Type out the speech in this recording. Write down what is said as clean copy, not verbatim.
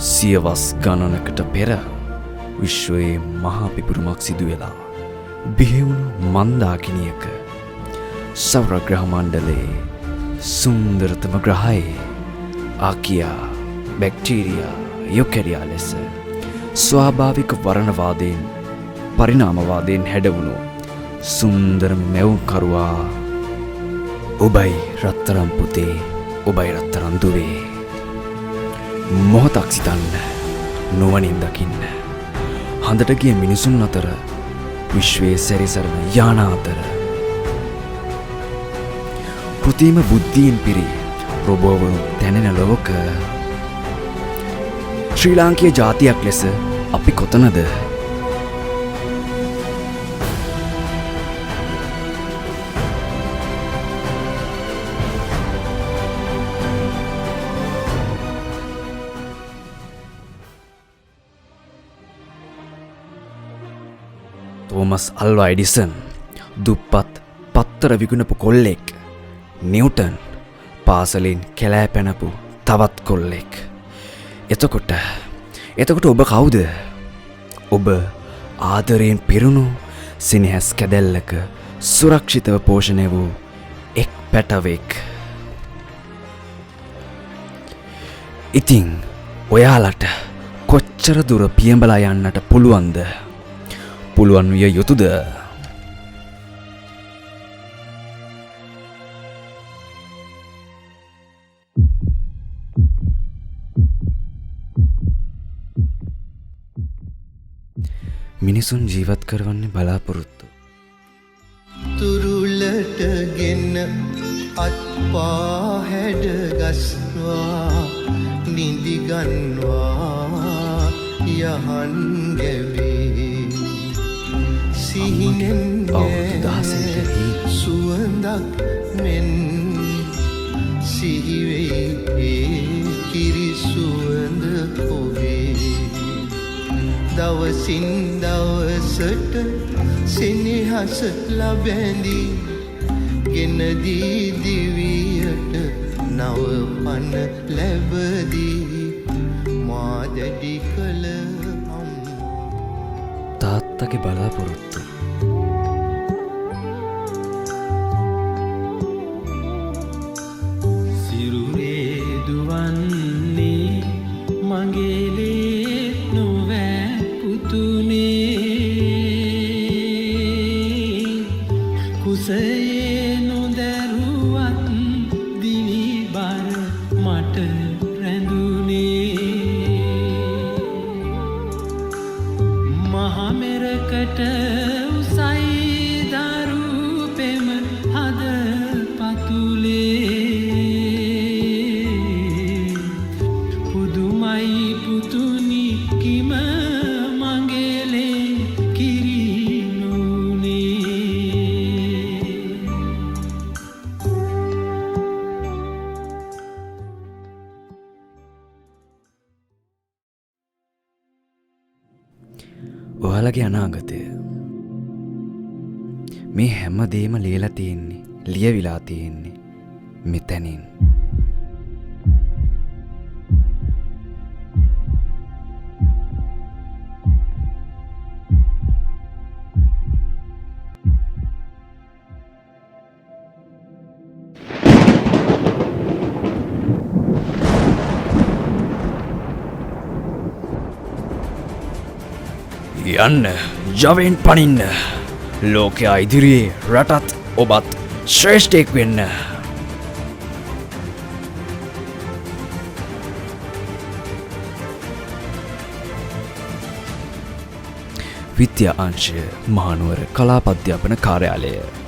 සියවස් ගණනකට පෙර විශ්වයේ මහා පිපුරුමක් සිදු වෙලා බිහිවුණු මන්දාකිණියක සෞරග්‍රහ මණ්ඩලයේ සුන්දරතම ග්‍රහයේ ආකියා බැක්ටීරියා යුකැරියා ලෙස ස්වාභාවික වර්ණවාදයෙන් පරිණාමවාදයෙන් හැඩවුණු සුන්දරම මැවුම්කරුවා ඔබයි රත්තරන් පුතේ ඔබයි රත්තරන් දුවේ මොහොතක් සිතන්න නුවණින් දකින්න හඳට ගිය මිනිසුන් අතර විශ්වයේ සැරිසරන යාන අතර කෘත්‍රිම බුද්ධියෙන් පිරි රොබෝවරුන් දැනෙන ලෝක ශ්‍රී ලාංකීය ජාතියක් ලෙස අපි කොතනද තෝමස් අල්වා එඩිසන් දුප්පත් පත්තර විකුණපු කොල්ලෙක් නිව්ටන් පාසලෙන් කැලෑ පැනපු තවත් කොල්ලෙක් එතකොට ඔබ කවුද ඔබ ආදරයෙන් පිරුණු සිනහස් කැදැල්ලක සුරක්ෂිතව පෝෂණය වූ එක් පැටවෙක් ඉතින් ඔයාලට කොච්චර දුර පියඹලා යන්නට පුළුවන් විය යුතුද මිනිසුන් ජීවත් කරවන්නේ බලාපොරොත්තු තුරුලට ගෙන අත්පා හැඩ ගස්වා නිදිගන්වා යහන් ගැවේ සිහිනෙන් සුවඳක් මෙන් සිහිවෙයි කිරි සුවඳ ඔබේ දවසින් දවසට සෙනෙහස ලබැඳී ගෙනදී දිවියට නව පන ලැබදී මා දැඩි කළ තාත්තගේ බලාපොරොත්තු සිරුරේ දුවන්නේ මගේලේ නොවෑ පුතුනේ කුසයේ නොදැරුවත් දිවිබර මට රැඳුනේ මහමෙරකට උසයි දරු පෙම හද පතුලේ පුදුමයි පුතුනි කිම මගේලේ කිරිනුනේ ඔයාලගේ අනාගතය මේ හැම දේම ලියලා තියෙන්නේ ලියවිලා තියෙන්නේ මෙතනින් යන්න ජවෙන් පනින්න ලෝකයා ඉදිරියේ රටත් ඔබත් ශ්‍රේෂ්ඨයෙක් වෙන්න විද්‍යා අංශය මහනුවර කලාප අධ්‍යාපන කාර්යාලය